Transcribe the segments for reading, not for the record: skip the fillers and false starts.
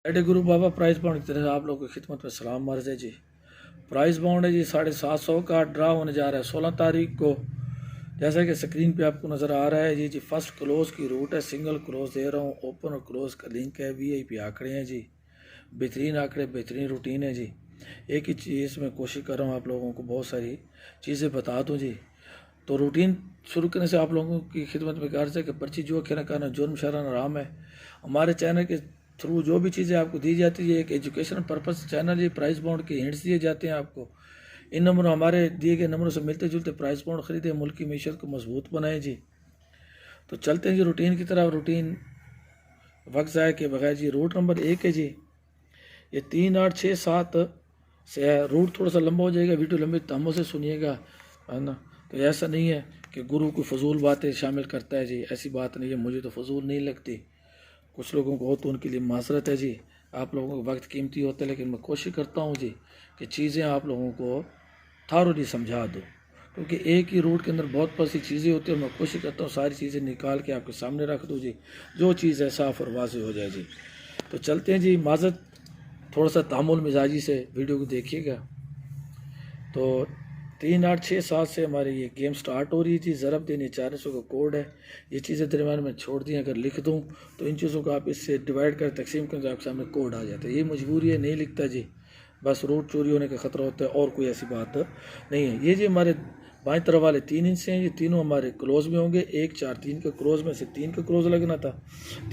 एडे गुरु बाबा price bound की तरफ से आप लोगों की खिदमत में सलाम मर्ज है जी। प्राइस बाउंड है जी 750 का ड्रा होने जा रहा है 16 तारीख को। जैसा कि स्क्रीन पे आपको नज़र आ रहा है जी फर्स्ट क्लोज की रूट है, सिंगल क्लोज दे रहा हूँ, ओपन और क्लोज का लिंक है, वीआईपी आंकड़े हैं जी, बेहतरीन आंकड़े, बेहतरीन रूटीन है जी। एक ही चीज़ में कोशिश कर रहा हूँ आप लोगों को बहुत सारी चीज़ें बता दूँ जी। तो रूटीन शुरू करने से आप लोगों की खिदमत में कार्य है कि पर्ची जो खेना करना जुर्म शरन आराम है। हमारे चैनल के थ्रू जो भी चीज़ें आपको दी जाती है एक एजुकेशन पर्पस चैनल, ये प्राइस बाउंड के हिंट्स दिए जाते हैं आपको। इन नंबरों हमारे दिए गए नंबरों से मिलते जुलते प्राइस बाउंड खरीदे, मुल्क की मीशत को मजबूत बनाए जी। तो चलते हैं जी रूटीन की तरफ। रूटीन वक्त ज़ाय के बगैर जी रूट नंबर 1 है जी, ये 3 8 6 7 से है। रूट थोड़ा सा लंबा हो जाएगा, वीडियो लंबी तहमल से सुनिएगा, है ना। तो ऐसा नहीं है कि गुरु कोई फजूल बातें शामिल करता है जी, ऐसी बात नहीं है, मुझे तो फजूल नहीं लगती। कुछ लोगों को हो तो उनके लिए माजरत है जी, आप लोगों का वक्त कीमती होता है, लेकिन मैं कोशिश करता हूँ जी कि चीज़ें आप लोगों को थारोली समझा दूँ, क्योंकि एक ही रूट के अंदर बहुत सी चीज़ें होती हैं और मैं कोशिश करता हूँ सारी चीज़ें निकाल के आपके सामने रख दूँ जी, जो चीज़ है साफ़ और वाज़ेह हो जाए जी। तो चलते हैं जी, माजरत थोड़ा सा तामुल मिजाजी से वीडियो को देखिएगा। तो 3 8 6 7 से हमारी ये गेम स्टार्ट हो रही है जी। ज़रबदीन 400 का कोड है, ये चीज़ें दरमियान में छोड़ दी, अगर लिख दूँ तो इन चीज़ों को आप इससे डिवाइड कर तकसीम करें तो आपके सामने कोड आ जाता है। ये मजबूरी है, नहीं लिखता जी, बस रूट चोरी होने का ख़तरा होता है और कोई ऐसी बात नहीं है। ये जी हमारे बाएं तरफ वाले 3 इंच से हैं, ये तीनों हमारे क्लोज में होंगे। 1 4 3 का क्लोज में से 3 का क्लोज लगना था,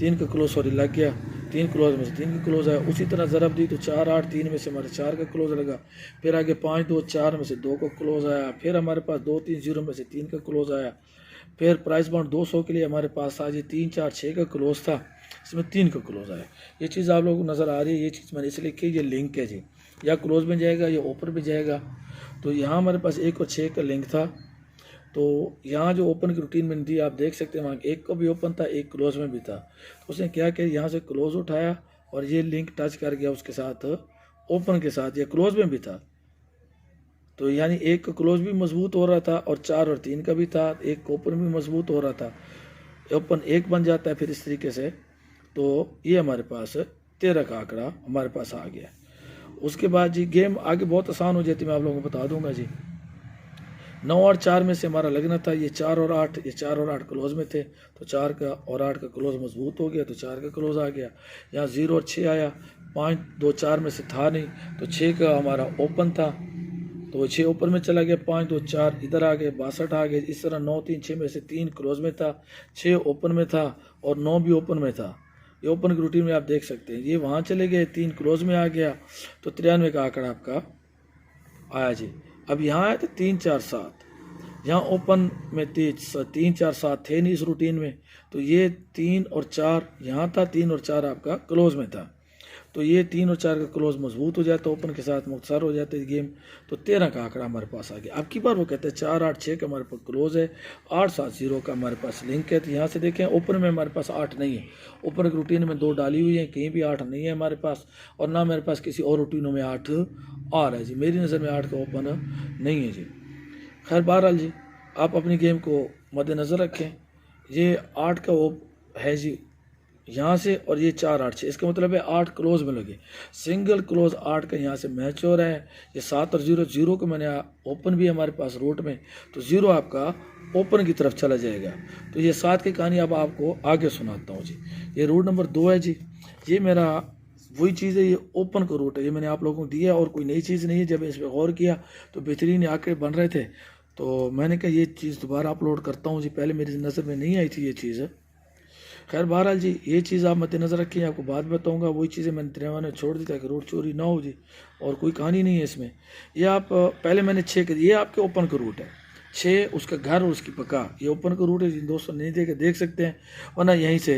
3 का क्लोज सॉरी लग गया, 3 क्लोज में से 3 का क्लोज आया। उसी तरह ज़रब दी तो 4 8 3 में से हमारे 4 का क्लोज लगा, फिर आगे 5 2 4 में से 2 का क्लोज आया, फिर हमारे पास 2 3 0 में से 3 का क्लोज आया। फिर प्राइस बाउंड 200 के लिए हमारे पास आज 3 4 6 का क्लोज था, इसमें 3 का क्लोज आया। ये चीज़ आप लोगों को नज़र आ रही है, ये चीज़ मैंने इसलिए लिखी, ये लिंक है जी, या क्लोज में जाएगा या ओपन में जाएगा। तो यहाँ हमारे पास 1 और 6 का लिंक था, तो यहाँ जो ओपन की रूटीन मैंने दी आप देख सकते हैं, वहाँ 1 को भी ओपन था, 1 क्लोज में भी था। तो उसने क्या किया, यहाँ से क्लोज उठाया और ये लिंक टच कर गया उसके साथ, ओपन के साथ, ये क्लोज में भी था। तो यानी 1 का क्लोज भी मजबूत हो रहा था और 4 और 3 का भी था, 1 ओपन भी मजबूत हो रहा था, ओपन 1 बन जाता है फिर इस तरीके से। तो ये हमारे पास 13 का आंकड़ा हमारे पास आ गया। उसके बाद जी गेम आगे बहुत आसान हो जाती है, मैं आप लोगों को बता दूंगा जी। 9 और 4 में से हमारा लगना था, ये 4 और 8, ये 4 और 8 क्लोज में थे, तो 4 का और 8 का क्लोज मजबूत हो गया, तो 4 का क्लोज आ गया। यहाँ 0 और 6 आया, 5 2 4 में से था नहीं, तो 6 का हमारा ओपन था, तो 6 ओपन में चला गया, 5 2 4 इधर आ गए, 62 आ गए। इस तरह 9 3 6 में से 3 क्लोज में था, 6 ओपन में था और 9 भी ओपन में था। ये ओपन की रूटीन में आप देख सकते हैं, ये वहाँ चले गए, 3 क्लोज में आ गया, तो 93 का आंकड़ा आपका आया जी। अब यहाँ आया तो 3 4 7, यहाँ ओपन में 3 4 7 थे नहीं इस रूटीन में, तो ये 3 और 4 यहाँ था, 3 और 4 आपका क्लोज में था, तो ये 3 और 4 का क्लोज मजबूत हो जाता, ओपन के साथ मुख्तसर हो जाते गेम। तो 13 का आंकड़ा हमारे पास आ गया। अब की बार वो कहते हैं 4 8 6 का हमारे पास क्लोज है, 8 7 0 का हमारे पास लिंक है। तो यहाँ से देखें ओपन में हमारे पास 8 नहीं है, ओपन की रूटीन में 2 डाली हुई है, कहीं भी 8 नहीं है हमारे पास, और ना मेरे पास किसी और रूटीनों में 8 आ रहा है जी, मेरी नज़र में 8 का ओपन नहीं है जी। खैर बहरहाल जी आप अपनी गेम को मद्देनज़र रखें। ये 8 का वो है जी यहाँ से, और ये 4 8 6, इसका मतलब है 8 क्लोज में लगे, सिंगल क्लोज 8 का यहाँ से मैच हो रहा है। ये 7 और 0 0 को मैंने ओपन भी हमारे पास रूट में, तो 0 आपका ओपन की तरफ चला जाएगा। तो ये 7 की कहानी अब आपको आगे सुनाता हूँ जी। ये रूट नंबर 2 है जी, ये मेरा वही चीज़ है, ये ओपन का रूट है, ये मैंने आप लोगों को दिया और कोई नई चीज़ नहीं है। जब इस पर गौर किया तो बेहतरीन आंकड़े बन रहे थे, तो मैंने कहा ये चीज़ दोबारा अपलोड करता हूँ जी, पहले मेरी नज़र में नहीं आई थी ये चीज़। खैर बहरहाल जी ये चीज़ आप मद्देनज़र रखिए, आपको बात बताऊंगा, वही चीज़ें मैंने दरमियान में छोड़ दी ताकि रोड चोरी ना हो जी, और कोई कहानी नहीं है इसमें। ये आप पहले मैंने 6 कर, ये आपके ओपन का रूट है, 6 उसका घर और उसकी पका, ये ओपन का रूट है जी। दोस्तों नहीं देखे देख सकते हैं, वरना यहीं से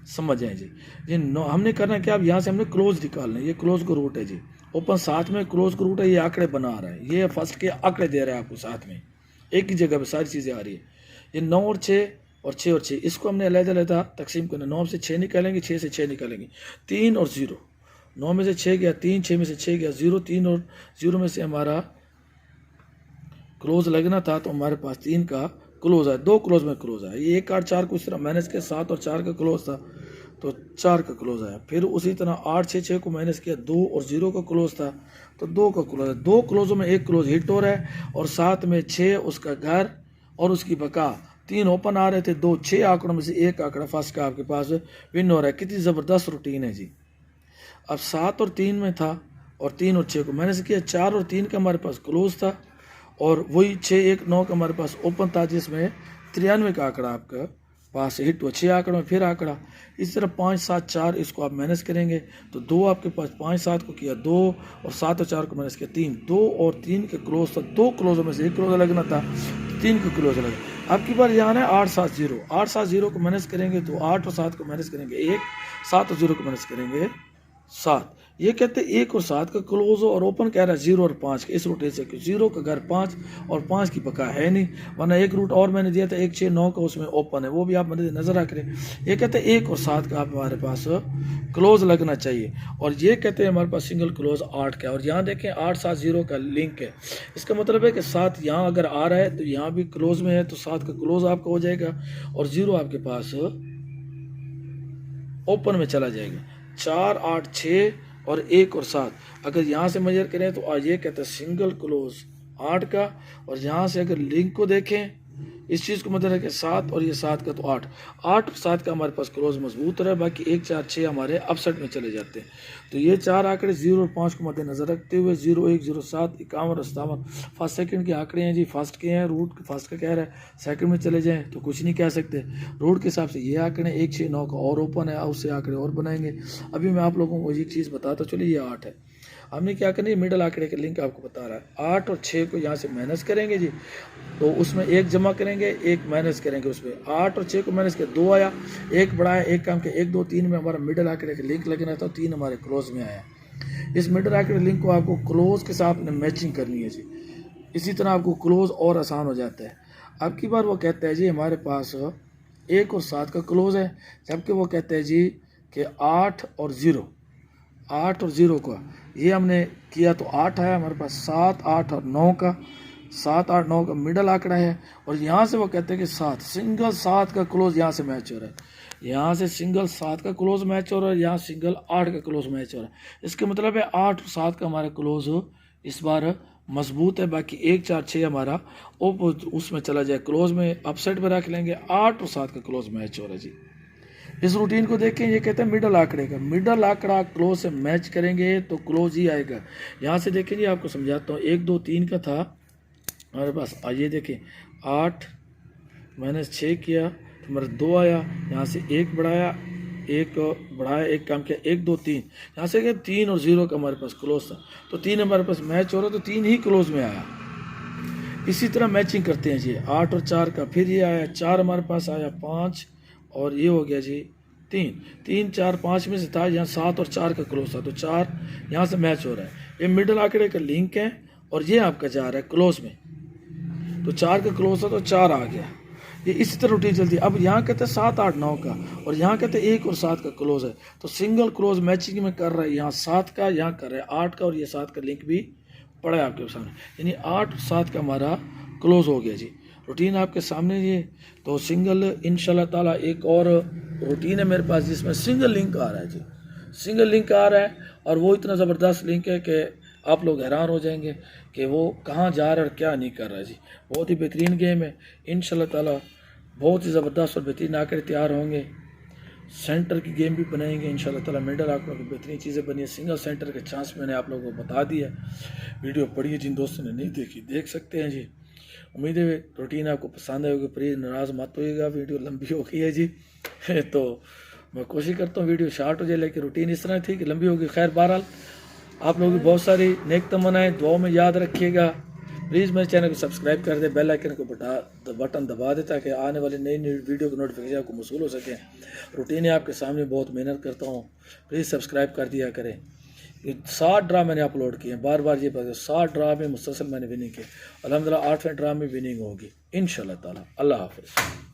समझ जाए जी। ये हमने करना क्या, अब यहाँ से हमने क्लोज निकालना है, ये क्लोज का रूट है जी, ओपन साथ में क्लोज का रूट है, ये आंकड़े बना रहा है, ये फर्स्ट के आंकड़े दे रहा है आपको साथ में, एक ही जगह पर सारी चीज़ें आ रही है। ये 9 और 6 और 6 और 6, इसको हमने अलग-अलग तकसीम करना, 9 से 6 निकालेंगे, 6 से 6 निकालेंगे, 3 और 0, 9 में से 6 गया 3, 6 में से 6 गया 0, 3 और 0 में से हमारा क्लोज लगना था, तो हमारे पास 3 का क्लोज है, 2 क्लोज में क्लोज है। ये 1 8 4 को इस तरह मैनेज के 7 और 4 का क्लोज था, तो 4 का क्लोज आया। फिर उसी तरह 8 6 6 को माइनस किया, 2 और 0 का क्लोज था तो 2 का क्लोज है। 2 क्लोजों में एक क्लोज हिट हो रहा है और साथ में 6 उसका घर और उसकी बका, 3 ओपन आ रहे थे। 2 6 आंकड़ों में से एक आंकड़ा फर्स्ट का आपके पास विन हो रहा है। कितनी ज़बरदस्त रूटीन है जी। अब 7 और 3 में था और 3 और 6 को माइनस किया, 4 और 3 का हमारे पास क्लोज था और वही 6 1 9 का हमारे पास ओपन था, जिसमें 93 का आंकड़ा आपका पास हिट हुआ। 6 आंकड़ों में फिर आंकड़ा। इस तरह 5 7 4 इसको आप माइनस करेंगे तो 2 आपके पास, 5 7 को किया 2 और 7 और 4 को माइनस किया 3। 2 और 3 के क्लोज था, 2 क्लोजों में से एक क्लोज लगना था, 3 का क्लोज लगा। अब की बार यहाँ है 8 7 0। 8 7 0 को माइनस करेंगे तो 8 और 7 को माइनस करेंगे 1, 7 और 0 को माइनस करेंगे 7। ये कहते हैं 1 और 7 का क्लोज हो और ओपन कह रहा है 0 और 5 के। इस रूट से 0 का घर 5 और 5 की पक्का है नहीं, वरना एक रूट और मैंने दिया था 1 6 9 का, उसमें ओपन है, वो भी आप मेरे नजर रख रहे। ये कहते हैं 1 और 7 का आप हमारे पास क्लोज लगना चाहिए और ये कहते हैं हमारे पास सिंगल क्लोज 8 का। और यहाँ देखें 8 7 0 का लिंक है, इसका मतलब है कि 7 यहाँ अगर आ रहा है तो यहाँ भी क्लोज में है तो 7 का क्लोज आपका हो जाएगा और 0 आपके पास ओपन में चला जाएगा। 4 8 6 और 1 और 7 अगर यहाँ से मेजर करें तो आज ये कहते हैं सिंगल क्लोज 8 का। और यहाँ से अगर लिंक को देखें इस चीज़ को मतलब है कि 7 और ये 7 का तो 8 8 7 का हमारे पास क्लोज मजबूत रहा, बाकी 1 4 6 हमारे अपसेट में चले जाते हैं। तो ये 4 आंकड़े 0 और 5 को मद्देनजर रखते हुए 0 1 0 7 51 और 57 फर्स्ट सेकंड के आंकड़े हैं जी। फर्स्ट के हैं, रूट फर्स्ट का कह रहा है, सेकंड में चले जाएं तो कुछ नहीं कह सकते। रूट के हिसाब से ये आंकड़े 1 6 9 का और ओपन है, उससे आंकड़े और बनाएंगे। अभी मैं आप लोगों को एक चीज़ बताता चलिए, ये 8 है। हमने क्या करनी है, मिडल आंकड़े का लिंक आपको बता रहा है। 8 और 6 को यहाँ से माइनस करेंगे जी, तो उसमें 1 जमा करेंगे 1 माइनस करेंगे उसमें। 8 और 6 को माइनस किया 2 आया, 1 बढ़ाया 1 काम के 1 2 3 में हमारा मिडल आंकड़े का लिंक लगना था, 3 हमारे क्लोज में आया। इस मिडल आंकड़े लिंक को आपको क्लोज के साथ मैचिंग करनी है जी, इसी तरह आपको क्लोज और आसान हो जाता है। अब की बार वो कहता है जी हमारे पास 1 और 7 का क्लोज है, जबकि वो कहते हैं जी कि 8 और 0 का ये हमने किया तो 8 आया हमारे पास। 7 8 और 9 का, 7 8 9 का मिडल आंकड़ा है और यहाँ से वो कहते हैं कि 7 सिंगल 7 का क्लोज यहाँ से मैच हो रहा है। यहाँ से सिंगल 7 का क्लोज मैच हो रहा है, यहाँ सिंगल 8 का क्लोज मैच हो रहा है। इसके मतलब है 8 और 7 का हमारा क्लोज इस बार मजबूत है, बाकी 1 4 6 हमारा उसमें चला जाए, क्लोज में अपसेट में रख लेंगे। 8 और 7 का क्लोज मैच हो रहा है जी। इस रूटीन को देखें, ये कहते हैं मिडल आंकड़े का, मिडल आंकड़ा क्लोज से मैच करेंगे तो क्लोज ही आएगा। यहाँ से देखें जी, आपको समझाता हूँ। 1 2 3 का था हमारे पास, आइए देखें 8 माइनस 6 किया तो हमारा 2 आया, यहाँ से 1 बढ़ाया 1 काम किया 1 2 3, यहाँ से 3 और 0 का हमारे पास क्लोज था तो 3 हमारे पास मैच हो रहा, तो 3 ही क्लोज में आया। इसी तरह मैचिंग करते हैं जी। 8 और 4 का फिर ये आया, 4 हमारे पास आया 5 और ये हो गया जी 3 3 4 5 में से था, यहाँ 7 और 4 का क्लोज था तो 4 यहाँ से मैच हो रहा है। ये मिडल आंकड़े का लिंक है और ये आपका जा रहा है क्लोज में, तो 4 का क्लोज था तो 4 आ गया। ये इसी तरह रूटीन चलती है। अब यहाँ कहते हैं 7 8 9 का और यहाँ कहते हैं 1 और 7 का क्लोज है, तो सिंगल क्लोज मैचिंग में कर रहा है। यहाँ 7 का, यहाँ कर रहा है 8 का और ये 7 का लिंक भी पड़ा है आपके सामने, यानी 8 और 7 का हमारा क्लोज हो गया जी। रूटीन आपके सामने ये। तो सिंगल इंशाल्लाह ताला एक और रूटीन है मेरे पास जिसमें सिंगल लिंक आ रहा है जी, सिंगल लिंक आ रहा है और वो इतना ज़बरदस्त लिंक है कि आप लोग हैरान हो जाएंगे कि वो कहाँ जा रहा है और क्या नहीं कर रहा है जी। बहुत ही बेहतरीन गेम है इंशाल्लाह ताला, बहुत ही ज़बरदस्त और बेहतरीन आंकड़े तैयार होंगे। सेंटर की गेम भी बनाएंगे इंशाल्लाह ताला, मिडल आंकड़ों की बेहतरीन चीज़ें बनी है। सिंगल सेंटर के चांस मैंने आप लोगों को बता दिया। वीडियो पढ़िए, जिन दोस्तों ने नहीं देखी देख सकते हैं जी। उम्मीद है रूटीन आपको पसंद आएगी, प्लीज़ नाराज़ मत होइएगा, वीडियो लंबी हो गई है जी। तो मैं कोशिश करता हूँ वीडियो शार्ट हो जाए, लेकिन रूटीन इस तरह थी कि लंबी होगी। खैर बहरहाल आप लोगों की बहुत सारी नेक तमन्नाएं दुआओं में याद रखिएगा। प्लीज़ मेरे चैनल को सब्सक्राइब कर दे, बेल आइकन को बटन दबा दे ताकि आने वाली नई वीडियो की नोटिफिकेशन आपको मौसूल हो सके। रूटीन है आपके सामने, बहुत मेहनत करता हूँ, प्लीज़ सब्सक्राइब कर दिया करें। 60 ड्रा मैंने अपलोड किए हैं, बार बार ये बात, 60 ड्रा में मुसलसल मैंने विनिंग की। अल्हम्दुलिल्लाह 8वें ड्रा में विनिंग होगी इंशाल्लाह ताला। अल्लाह हाफ़िज़।